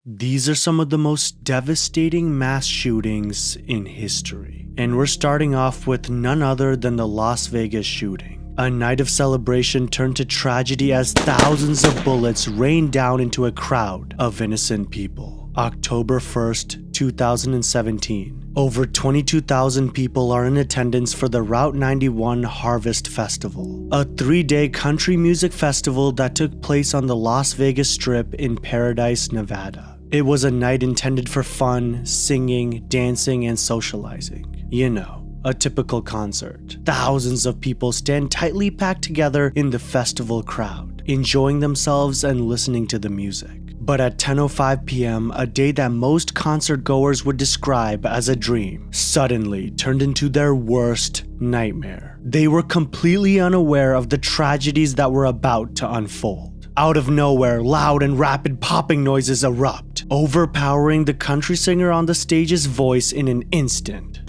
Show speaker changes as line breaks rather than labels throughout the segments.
These are some of the most devastating mass shootings in history. And we're starting off with none other than the Las Vegas shooting. A night of celebration turned to tragedy as thousands of bullets rained down into a crowd of innocent people. October 1st, 2017. Over 22,000 people are in attendance for the Route 91 Harvest Festival, a 3-day country music festival that took place on the Las Vegas Strip in Paradise, Nevada. It was a night intended for fun, singing, dancing, and socializing. You know, a typical concert. Thousands of people stand tightly packed together in the festival crowd, enjoying themselves and listening to the music. But at 10:05 p.m., a day that most concert goers would describe as a dream suddenly turned into their worst nightmare. They were completely unaware of the tragedies that were about to unfold. Out of nowhere, loud and rapid popping noises erupt, overpowering the country singer on the stage's voice in an instant.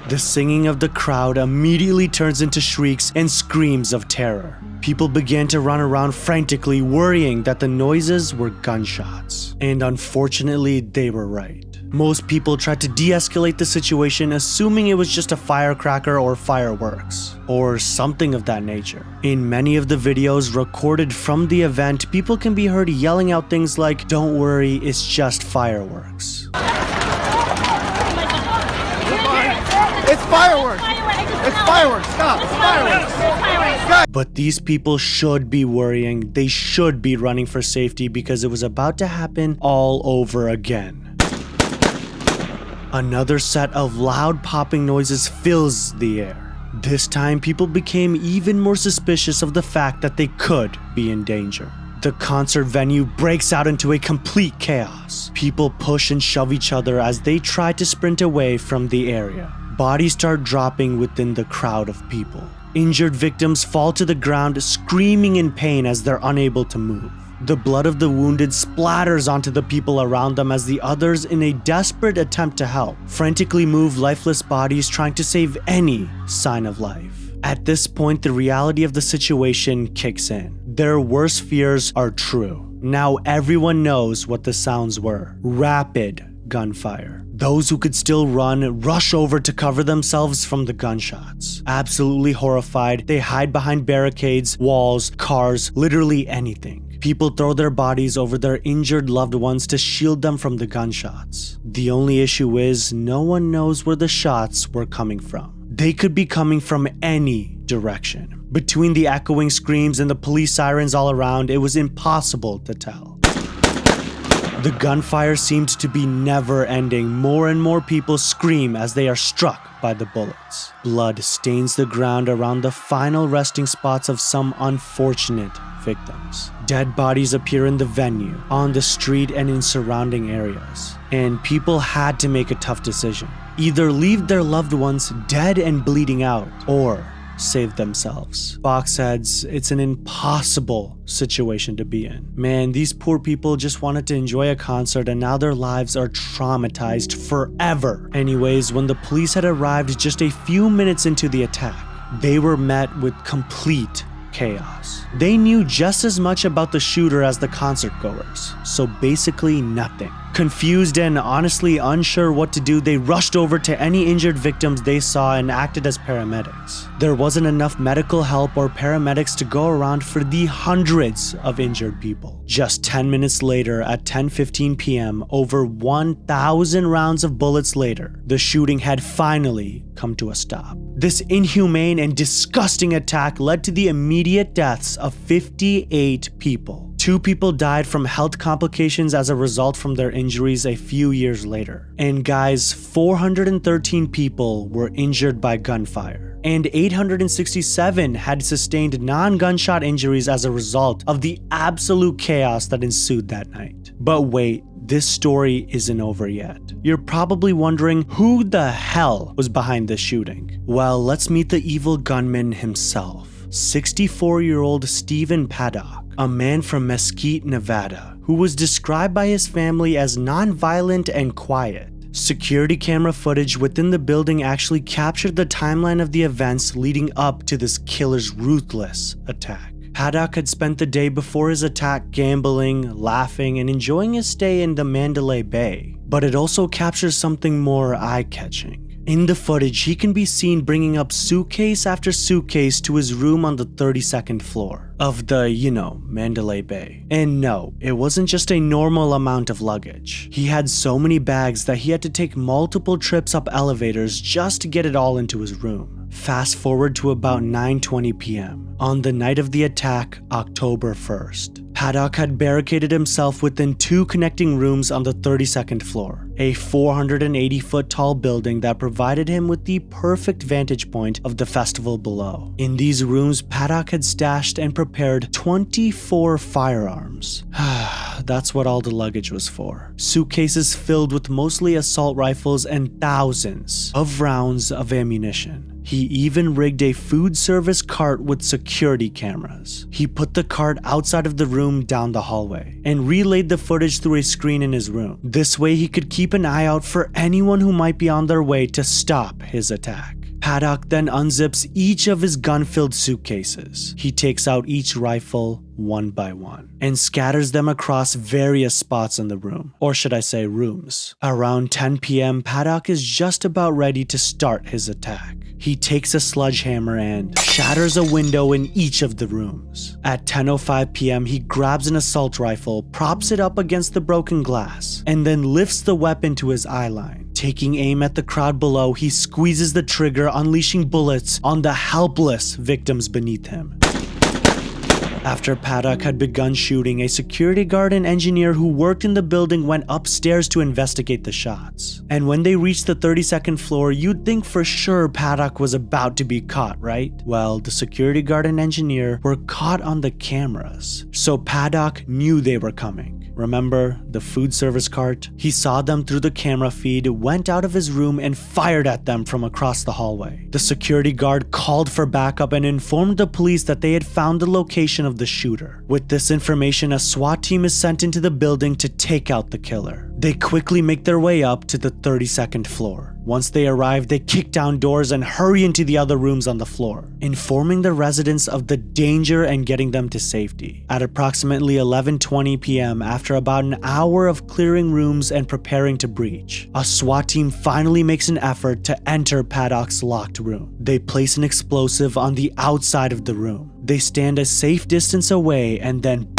The singing of the crowd immediately turns into shrieks and screams of terror. People began to run around frantically, worrying that the noises were gunshots. And unfortunately, they were right. Most people tried to de-escalate the situation, assuming it was just a firecracker or fireworks, or something of that nature. In many of the videos recorded from the event, people can be heard yelling out things like, "Don't worry, it's just fireworks."
It's fireworks! It's fireworks! Stop! It's fireworks!
But these people should be worrying. They should be running for safety because it was about to happen all over again. Another set of loud popping noises fills the air. This time, people became even more suspicious of the fact that they could be in danger. The concert venue breaks out into a complete chaos. People push and shove each other as they try to sprint away from the area. Bodies start dropping within the crowd of people. Injured victims fall to the ground, screaming in pain as they're unable to move. The blood of the wounded splatters onto the people around them as the others, in a desperate attempt to help, frantically move lifeless bodies trying to save any sign of life. At this point, the reality of the situation kicks in. Their worst fears are true. Now everyone knows what the sounds were. Rapid gunfire. Those who could still run rush over to cover themselves from the gunshots. Absolutely horrified, they hide behind barricades, walls, cars, literally anything. People throw their bodies over their injured loved ones to shield them from the gunshots. The only issue is no one knows where the shots were coming from. They could be coming from any direction. Between the echoing screams and the police sirens all around, it was impossible to tell. The gunfire seemed to be never ending. More and more people scream as they are struck by the bullets. Blood stains the ground around the final resting spots of some unfortunate victims. Dead bodies appear in the venue, on the street, and in surrounding areas. And people had to make a tough decision. Either leave their loved ones dead and bleeding out, or save themselves. Boxheads, it's an impossible situation to be in. Man, these poor people just wanted to enjoy a concert and now their lives are traumatized forever. Anyways, when the police had arrived just a few minutes into the attack, they were met with complete chaos. They knew just as much about the shooter as the concert goers, so basically nothing. Confused and honestly unsure what to do, they rushed over to any injured victims they saw and acted as paramedics. There wasn't enough medical help or paramedics to go around for the hundreds of injured people. Just 10 minutes later, at 10:15 p.m., over 1,000 rounds of bullets later, the shooting had finally come to a stop. This inhumane and disgusting attack led to the immediate deaths of 58 people. 2 people died from health complications as a result from their injuries a few years later. And guys, 413 people were injured by gunfire, and 867 had sustained non-gunshot injuries as a result of the absolute chaos that ensued that night. But wait, this story isn't over yet. You're probably wondering who the hell was behind this shooting. Well, let's meet the evil gunman himself. 64-year-old Stephen Paddock, a man from Mesquite, Nevada, who was described by his family as non-violent and quiet. Security camera footage within the building actually captured the timeline of the events leading up to this killer's ruthless attack. Paddock had spent the day before his attack gambling, laughing, and enjoying his stay in the Mandalay Bay, but it also captures something more eye-catching. In the footage, he can be seen bringing up suitcase after suitcase to his room on the 32nd floor of the, Mandalay Bay. And no, it wasn't just a normal amount of luggage. He had so many bags that he had to take multiple trips up elevators just to get it all into his room. Fast forward to about 9:20 p.m. on the night of the attack, October 1st. Paddock had barricaded himself within 2 connecting rooms on the 32nd floor, a 480-foot tall building that provided him with the perfect vantage point of the festival below. In these rooms, Paddock had stashed and prepared 24 firearms. That's what all the luggage was for. Suitcases filled with mostly assault rifles and thousands of rounds of ammunition. He even rigged a food service cart with security cameras. He put the cart outside of the room down the hallway and relayed the footage through a screen in his room. This way he could keep an eye out for anyone who might be on their way to stop his attack. Paddock then unzips each of his gun-filled suitcases. He takes out each rifle one by one and scatters them across various spots in the room, or should I say rooms. Around 10 p.m., Paddock is just about ready to start his attack. He takes a sledgehammer and shatters a window in each of the rooms. At 10:05 p.m., he grabs an assault rifle, props it up against the broken glass, and then lifts the weapon to his eyeline. Taking aim at the crowd below, he squeezes the trigger, unleashing bullets on the helpless victims beneath him. After Paddock had begun shooting, a security guard and engineer who worked in the building went upstairs to investigate the shots. And when they reached the 32nd floor, you'd think for sure Paddock was about to be caught, right? Well, the security guard and engineer were caught on the cameras, so Paddock knew they were coming. Remember the food service cart? He saw them through the camera feed, went out of his room, and fired at them from across the hallway. The security guard called for backup and informed the police that they had found the location of the shooter. With this information, a SWAT team is sent into the building to take out the killer. They quickly make their way up to the 32nd floor. Once they arrive, they kick down doors and hurry into the other rooms on the floor, informing the residents of the danger and getting them to safety. At approximately 11:20 p.m., after about an hour of clearing rooms and preparing to breach, a SWAT team finally makes an effort to enter Paddock's locked room. They place an explosive on the outside of the room. They stand a safe distance away and then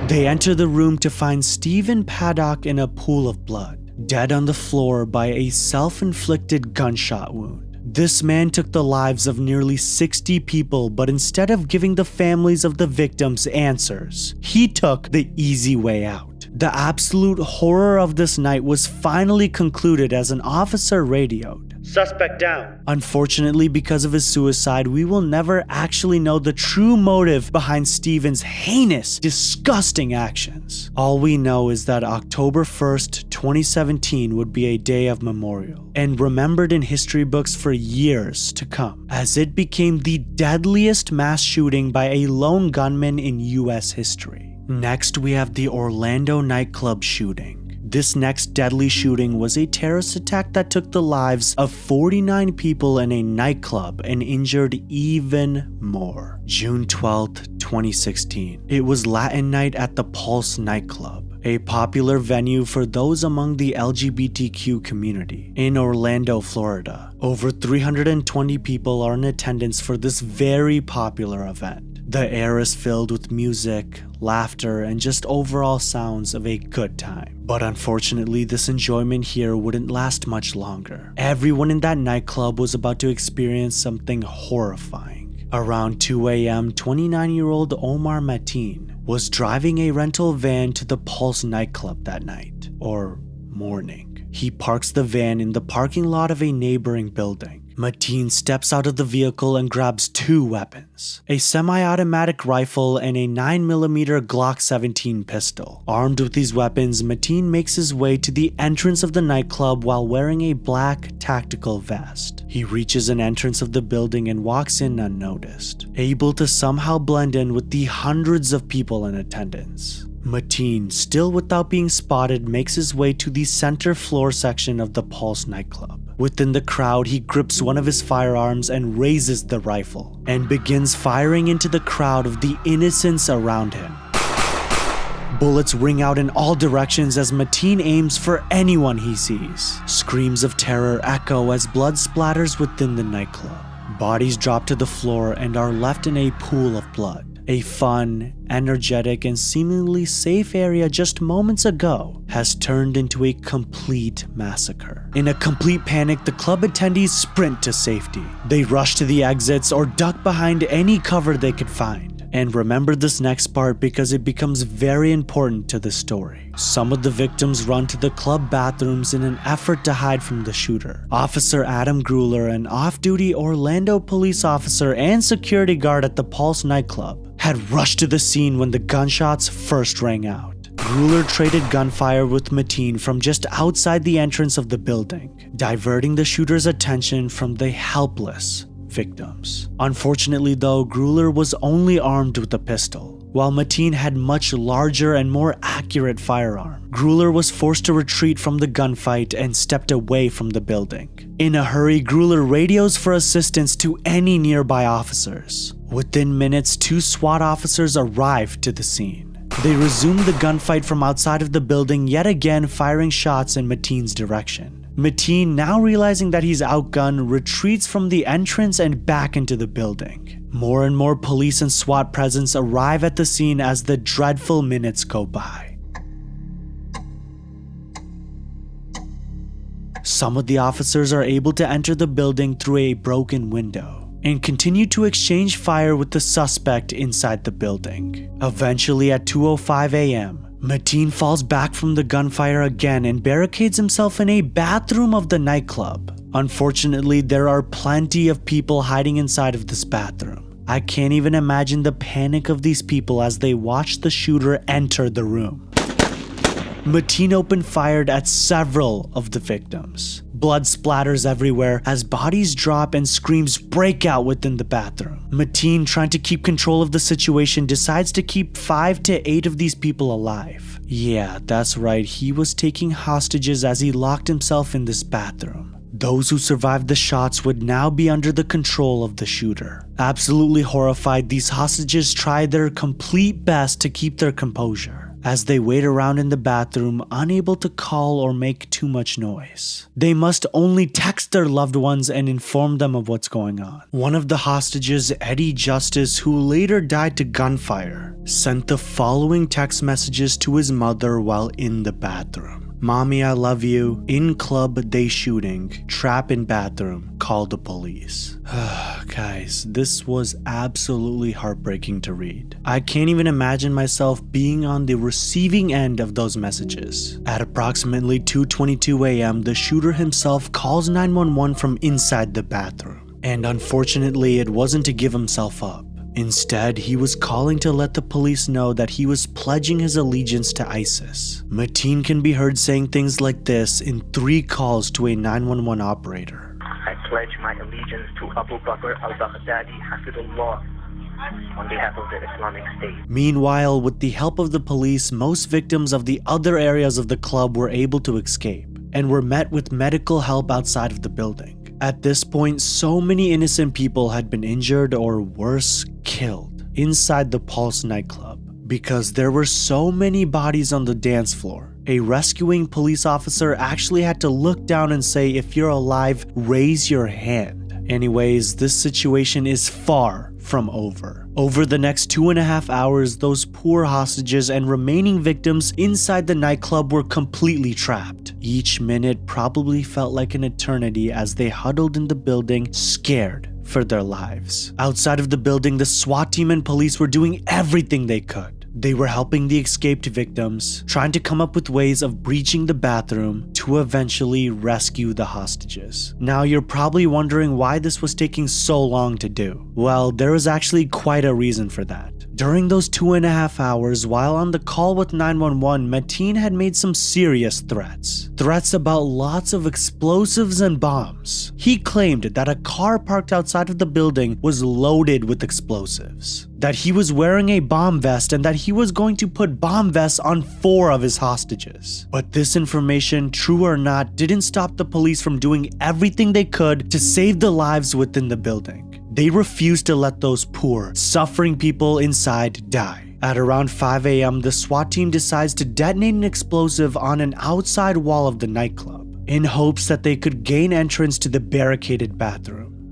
they enter the room to find Stephen Paddock in a pool of blood, dead on the floor by a self-inflicted gunshot wound. This man took the lives of nearly 60 people, but instead of giving the families of the victims answers, he took the easy way out. The absolute horror of this night was finally concluded as an officer radioed, "Suspect down." Unfortunately, because of his suicide, we will never actually know the true motive behind Stephen's heinous, disgusting actions. All we know is that October 1st, 2017 would be a day of memorial and remembered in history books for years to come, as it became the deadliest mass shooting by a lone gunman in US history. Next, we have the Orlando nightclub shooting. This next deadly shooting was a terrorist attack that took the lives of 49 people in a nightclub and injured even more. June 12th, 2016. It was Latin night at the Pulse nightclub, a popular venue for those among the LGBTQ community in Orlando, Florida. Over 320 people are in attendance for this very popular event. The air is filled with music, laughter, and just overall sounds of a good time. But unfortunately, this enjoyment here wouldn't last much longer. Everyone in that nightclub was about to experience something horrifying. Around 2 a.m., 29-year-old Omar Mateen was driving a rental van to the Pulse nightclub that night, or morning. He parks the van in the parking lot of a neighboring building. Mateen steps out of the vehicle and grabs 2 weapons, a semi-automatic rifle and a 9mm Glock 17 pistol. Armed with these weapons, Mateen makes his way to the entrance of the nightclub while wearing a black tactical vest. He reaches an entrance of the building and walks in unnoticed, able to somehow blend in with the hundreds of people in attendance. Mateen, still without being spotted, makes his way to the center floor section of the Pulse nightclub. Within the crowd, he grips one of his firearms and raises the rifle, and begins firing into the crowd of the innocents around him. Bullets ring out in all directions as Mateen aims for anyone he sees. Screams of terror echo as blood splatters within the nightclub. Bodies drop to the floor and are left in a pool of blood. A fun, energetic, and seemingly safe area just moments ago has turned into a complete massacre. In a complete panic, the club attendees sprint to safety. They rush to the exits or duck behind any cover they could find. And remember this next part because it becomes very important to the story. Some of the victims run to the club bathrooms in an effort to hide from the shooter. Officer Adam Gruler, an off-duty Orlando police officer and security guard at the Pulse nightclub, had rushed to the scene when the gunshots first rang out. Gruler traded gunfire with Mateen from just outside the entrance of the building, diverting the shooter's attention from the helpless victims. Unfortunately though, Gruler was only armed with a pistol, while Mateen had much larger and more accurate firearm. Gruler was forced to retreat from the gunfight and stepped away from the building. In a hurry, Gruler radios for assistance to any nearby officers. Within minutes, 2 SWAT officers arrived to the scene. They resumed the gunfight from outside of the building, yet again firing shots in Mateen's direction. Mateen, now realizing that he's outgunned, retreats from the entrance and back into the building. More and more police and SWAT presence arrive at the scene as the dreadful minutes go by. Some of the officers are able to enter the building through a broken window and continue to exchange fire with the suspect inside the building. Eventually at 2:05 a.m., Mateen falls back from the gunfire again and barricades himself in a bathroom of the nightclub. Unfortunately, there are plenty of people hiding inside of this bathroom. I can't even imagine the panic of these people as they watch the shooter enter the room. Mateen opened fire at several of the victims. Blood splatters everywhere as bodies drop and screams break out within the bathroom. Mateen, trying to keep control of the situation, decides to keep 5 to 8 of these people alive. Yeah, that's right, he was taking hostages as he locked himself in this bathroom. Those who survived the shots would now be under the control of the shooter. Absolutely horrified, these hostages try their complete best to keep their composure as they wait around in the bathroom, unable to call or make too much noise. They must only text their loved ones and inform them of what's going on. One of the hostages, Eddie Justice, who later died to gunfire, sent the following text messages to his mother while in the bathroom. "Mommy, I love you. In club, they shooting. Trap in bathroom. Call the police." Guys, this was absolutely heartbreaking to read. I can't even imagine myself being on the receiving end of those messages. At approximately 2:22 a.m., the shooter himself calls 911 from inside the bathroom. And unfortunately, it wasn't to give himself up. Instead, he was calling to let the police know that he was pledging his allegiance to ISIS. Mateen can be heard saying things like this in 3 calls to a 911 operator.
"I pledge my allegiance to Abu Bakr al-Baghdadi Hafidullah on behalf of the Islamic State."
Meanwhile, with the help of the police, most victims of the other areas of the club were able to escape and were met with medical help outside of the building. At this point, so many innocent people had been injured or worse, killed inside the Pulse nightclub because there were so many bodies on the dance floor. A rescuing police officer actually had to look down and say, "If you're alive, raise your hand." Anyways, this situation is far from over. Over the next 2.5 hours, those poor hostages and remaining victims inside the nightclub were completely trapped. Each minute probably felt like an eternity as they huddled in the building, scared for their lives. Outside of the building, the SWAT team and police were doing everything they could. They were helping the escaped victims, trying to come up with ways of breaching the bathroom to eventually rescue the hostages. Now you're probably wondering why this was taking so long to do. Well, there was actually quite a reason for that. During those 2.5 hours, while on the call with 911, Mateen had made some serious threats. Threats about lots of explosives and bombs. He claimed that a car parked outside of the building was loaded with explosives, that he was wearing a bomb vest, and that he was going to put bomb vests on 4 of his hostages. But this information, true or not, didn't stop the police from doing everything they could to save the lives within the building. They refused to let those poor, suffering people inside die. At around 5 a.m., the SWAT team decides to detonate an explosive on an outside wall of the nightclub, in hopes that they could gain entrance to the barricaded bathroom.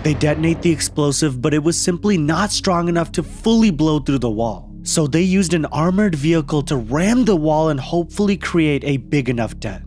They detonate the explosive, but it was simply not strong enough to fully blow through the wall. So they used an armored vehicle to ram the wall and hopefully create a big enough dent.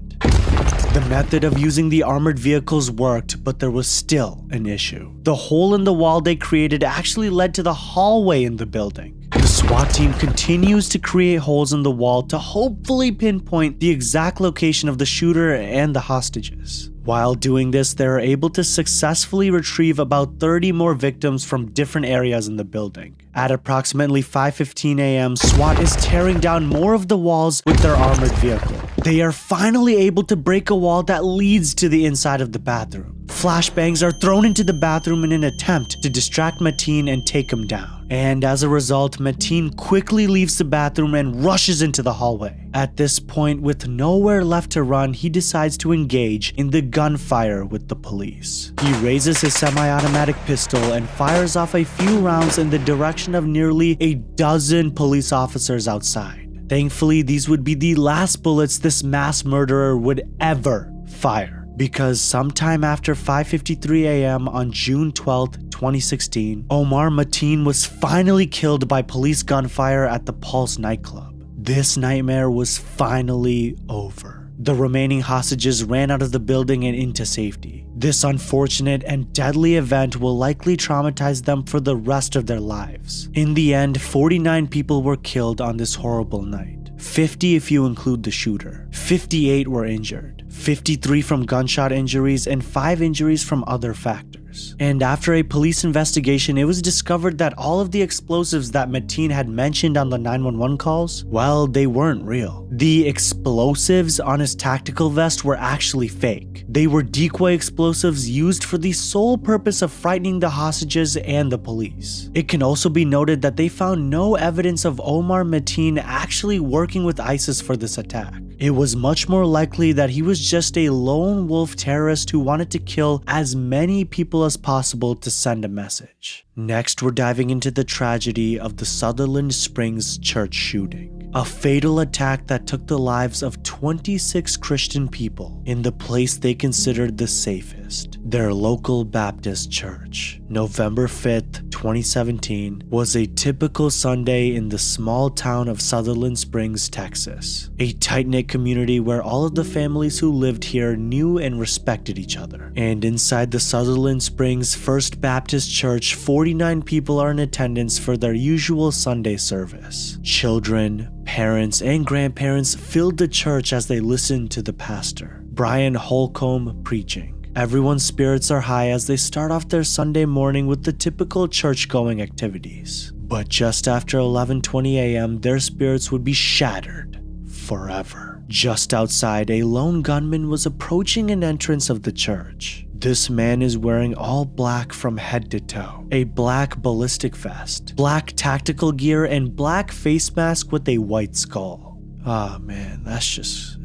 The method of using the armored vehicles worked, but there was still an issue. The hole in the wall they created actually led to the hallway in the building. The SWAT team continues to create holes in the wall to hopefully pinpoint the exact location of the shooter and the hostages. While doing this, they are able to successfully retrieve about 30 more victims from different areas in the building. At approximately 5:15 a.m., SWAT is tearing down more of the walls with their armored vehicle. They are finally able to break a wall that leads to the inside of the bathroom. Flashbangs are thrown into the bathroom in an attempt to distract Mateen and take him down. And as a result, Mateen quickly leaves the bathroom and rushes into the hallway. At this point, with nowhere left to run, he decides to engage in the gunfire with the police. He raises his semi-automatic pistol and fires off a few rounds in the direction of nearly a dozen police officers outside. Thankfully, these would be the last bullets this mass murderer would ever fire, because sometime after 5:53 a.m. on June 12, 2016, Omar Mateen was finally killed by police gunfire at the Pulse nightclub. This nightmare was finally over. The remaining hostages ran out of the building and into safety. This unfortunate and deadly event will likely traumatize them for the rest of their lives. In the end, 49 people were killed on this horrible night. 50 if you include the shooter. 58 were injured. 53 from gunshot injuries and 5 injuries from other factors. And after a police investigation, it was discovered that all of the explosives that Mateen had mentioned on the 911 calls, well, they weren't real. The explosives on his tactical vest were actually fake. They were decoy explosives used for the sole purpose of frightening the hostages and the police. It can also be noted that they found no evidence of Omar Mateen actually working with ISIS for this attack. It was much more likely that he was just a lone wolf terrorist who wanted to kill as many people as possible to send a message. Next, we're diving into the tragedy of the Sutherland Springs church shooting. A fatal attack that took the lives of 26 Christian people in the place they considered the safest, their local Baptist church. November 5th, 2017 was a typical Sunday in the small town of Sutherland Springs, Texas. A tight-knit community where all of the families who lived here knew and respected each other. And inside the Sutherland Springs First Baptist Church, 49 people are in attendance for their usual Sunday service. Children, parents, and grandparents filled the church as they listened to the pastor, Brian Holcomb, preaching. Everyone's spirits are high as they start off their Sunday morning with the typical church-going activities. But just after 11:20 a.m., their spirits would be shattered forever. Just outside, a lone gunman was approaching an entrance of the church. This man is wearing all black from head to toe, a black ballistic vest, black tactical gear, and black face mask with a white skull. Ah, man, that's just...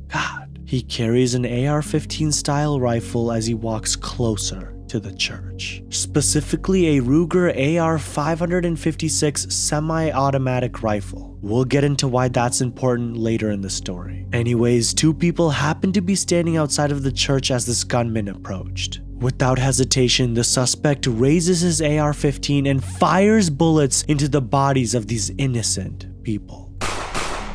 God. He carries an AR-15 style rifle as he walks closer to the church, specifically a Ruger AR-556 semi-automatic rifle. We'll get into why that's important later in the story. Anyways, 2 people happened to be standing outside of the church as this gunman approached. Without hesitation, the suspect raises his AR-15 and fires bullets into the bodies of these innocent people.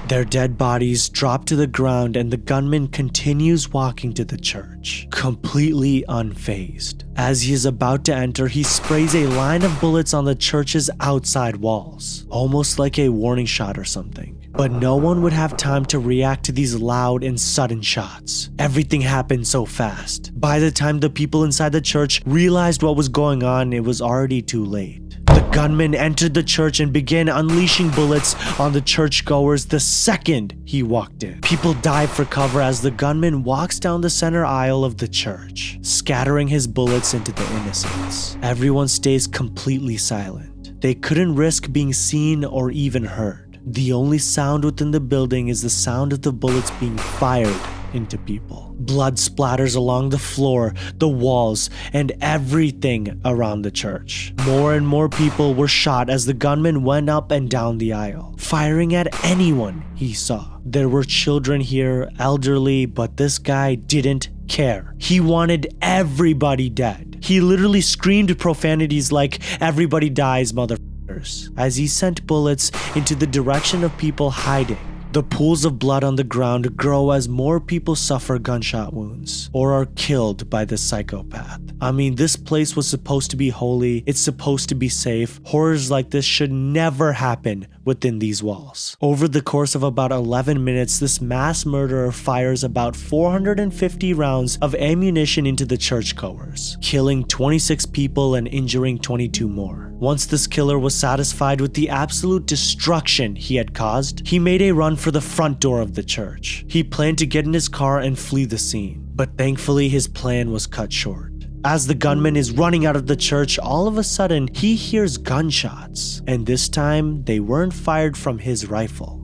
Their dead bodies drop to the ground and the gunman continues walking to the church, completely unfazed. As he is about to enter, he sprays a line of bullets on the church's outside walls, almost like a warning shot or something. But no one would have time to react to these loud and sudden shots. Everything happened so fast. By the time the people inside the church realized what was going on, it was already too late. The gunman entered the church and began unleashing bullets on the churchgoers the second he walked in. People dive for cover as the gunman walks down the center aisle of the church, scattering his bullets into the innocents. Everyone stays completely silent. They couldn't risk being seen or even heard. The only sound within the building is the sound of the bullets being fired into people. Blood splatters along the floor, the walls, and everything around the church. More and more people were shot as the gunman went up and down the aisle, firing at anyone he saw. There were children here, elderly, but this guy didn't care. He wanted everybody dead. He literally screamed profanities like, "Everybody dies, motherfuckers," as he sent bullets into the direction of people hiding. The pools of blood on the ground grow as more people suffer gunshot wounds or are killed by this psychopath. I mean, this place was supposed to be holy, it's supposed to be safe. Horrors like this should never happen within these walls. Over the course of about 11 minutes, this mass murderer fires about 450 rounds of ammunition into the churchgoers, killing 26 people and injuring 22 more. Once this killer was satisfied with the absolute destruction he had caused, he made a run for the front door of the church. He planned to get in his car and flee the scene, but thankfully his plan was cut short. As the gunman is running out of the church, all of a sudden he hears gunshots, and this time they weren't fired from his rifle.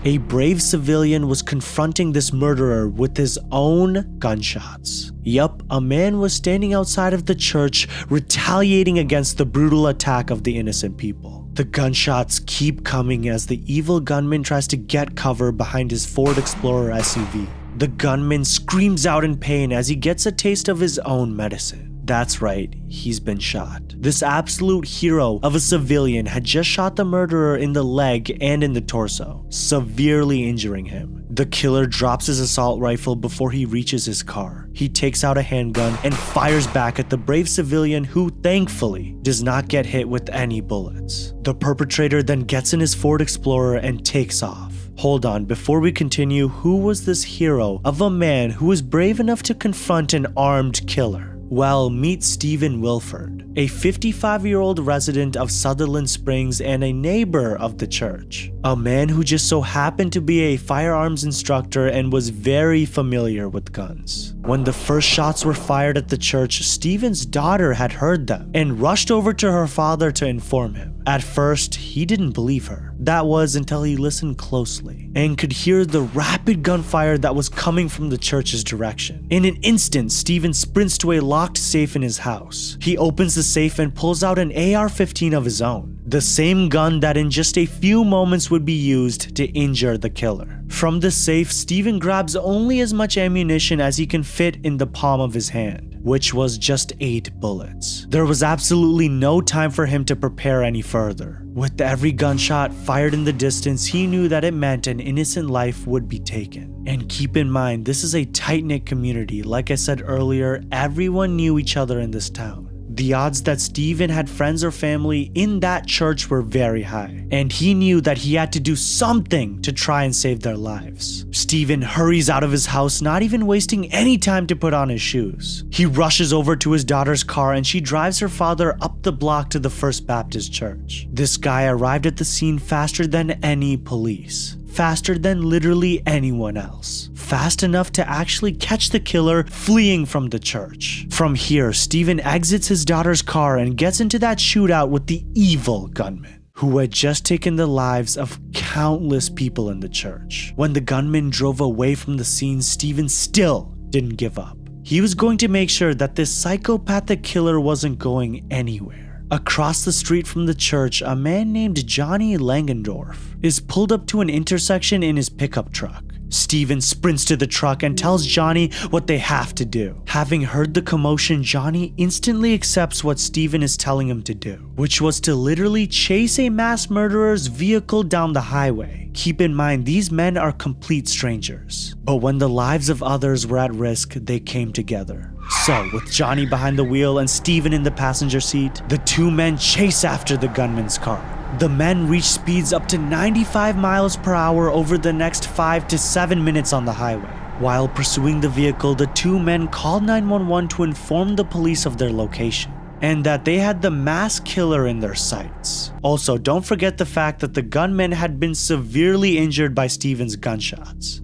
A brave civilian was confronting this murderer with his own gunshots. Yup, a man was standing outside of the church retaliating against the brutal attack of the innocent people. The gunshots keep coming as the evil gunman tries to get cover behind his Ford Explorer SUV. The gunman screams out in pain as he gets a taste of his own medicine. That's right, he's been shot. This absolute hero of a civilian had just shot the murderer in the leg and in the torso, severely injuring him. The killer drops his assault rifle before he reaches his car. He takes out a handgun and fires back at the brave civilian who, thankfully, does not get hit with any bullets. The perpetrator then gets in his Ford Explorer and takes off. Hold on, before we continue, who was this hero of a man who was brave enough to confront an armed killer? Well, meet Stephen Wilford, a 55-year-old resident of Sutherland Springs and a neighbor of the church. A man who just so happened to be a firearms instructor and was very familiar with guns. When the first shots were fired at the church, Stephen's daughter had heard them and rushed over to her father to inform him. At first, he didn't believe her. That was until he listened closely and could hear the rapid gunfire that was coming from the church's direction. In an instant, Stephen sprints to a locked safe in his house. He opens the safe and pulls out an AR-15 of his own, the same gun that in just a few moments would be used to injure the killer. From the safe, Stephen grabs only as much ammunition as he can fit in the palm of his hand, which was just 8 bullets. There was absolutely no time for him to prepare any further. With every gunshot fired in the distance, he knew that it meant an innocent life would be taken. And keep in mind, this is a tight-knit community. Like I said earlier, everyone knew each other in this town. The odds that Stephen had friends or family in that church were very high, and he knew that he had to do something to try and save their lives. Stephen hurries out of his house, not even wasting any time to put on his shoes. He rushes over to his daughter's car and she drives her father up the block to the First Baptist Church. This guy arrived at the scene faster than any police. Faster than literally anyone else. Fast enough to actually catch the killer fleeing from the church. From here, Stephen exits his daughter's car and gets into that shootout with the evil gunman, who had just taken the lives of countless people in the church. When the gunman drove away from the scene, Stephen still didn't give up. He was going to make sure that this psychopathic killer wasn't going anywhere. Across the street from the church, a man named Johnny Langendorf is pulled up to an intersection in his pickup truck. Stephen sprints to the truck and tells Johnny what they have to do. Having heard the commotion, Johnny instantly accepts what Stephen is telling him to do, which was to literally chase a mass murderer's vehicle down the highway. Keep in mind, these men are complete strangers, but when the lives of others were at risk, they came together. So, with Johnny behind the wheel and Stephen in the passenger seat, the two men chase after the gunman's car. The men reach speeds up to 95 miles per hour over the next 5 to 7 minutes on the highway. While pursuing the vehicle, the two men called 911 to inform the police of their location. and that they had the mass killer in their sights. Also, don't forget the fact that the gunmen had been severely injured by Stephen's gunshots,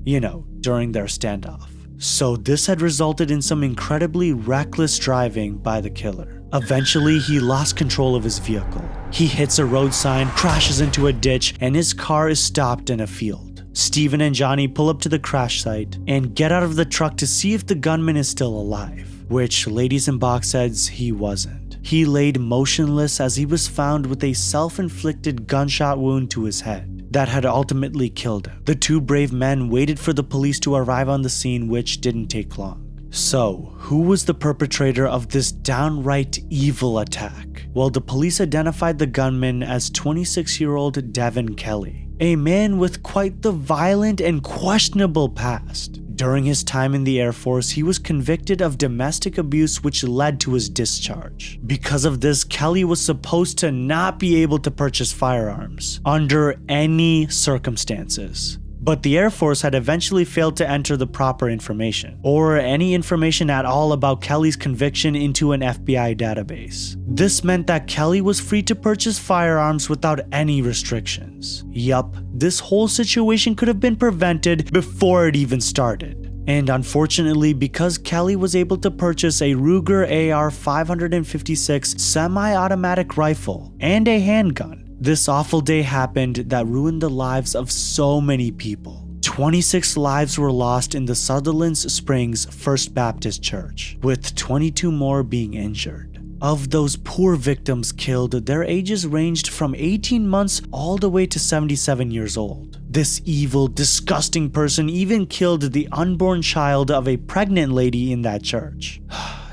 during their standoff. So this had resulted in some incredibly reckless driving by the killer. Eventually, he lost control of his vehicle. He hits a road sign, crashes into a ditch, and his car is stopped in a field. Stephen and Johnny pull up to the crash site and get out of the truck to see if the gunman is still alive, which Ladies in Box says he wasn't. He laid motionless as he was found with a self-inflicted gunshot wound to his head that had ultimately killed him. The two brave men waited for the police to arrive on the scene, which didn't take long. So, who was the perpetrator of this downright evil attack? Well, the police identified the gunman as 26-year-old Devin Kelly, a man with quite the violent and questionable past. During his time in the Air Force, he was convicted of domestic abuse, which led to his discharge. Because of this, Kelly was supposed to not be able to purchase firearms under any circumstances. But the Air Force had eventually failed to enter the proper information, or any information at all about Kelly's conviction into an FBI database. This meant that Kelly was free to purchase firearms without any restrictions. Yup, this whole situation could have been prevented before it even started. And unfortunately, because Kelly was able to purchase a Ruger AR-556 semi-automatic rifle and a handgun, this awful day happened that ruined the lives of so many people. 26 lives were lost in the Sutherland Springs First Baptist Church, with 22 more being injured. Of those poor victims killed, their ages ranged from 18 months all the way to 77 years old. This evil, disgusting person even killed the unborn child of a pregnant lady in that church.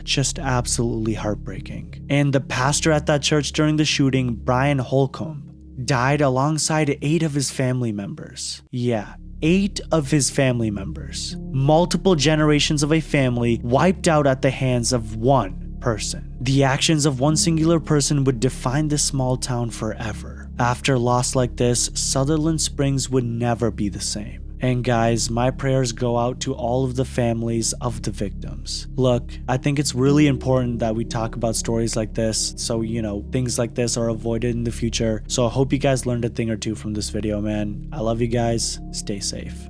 Just absolutely heartbreaking. And the pastor at that church during the shooting, Brian Holcomb, died alongside 8 of his family members. Yeah, 8 of his family members. Multiple generations of a family wiped out at the hands of one person. The actions of one singular person would define this small town forever. After loss like this, Sutherland Springs would never be the same. And guys, my prayers go out to all of the families of the victims. Look, I think it's really important that we talk about stories like this so, things like this are avoided in the future. So I hope you guys learned a thing or two from this video, man. I love you guys. Stay safe.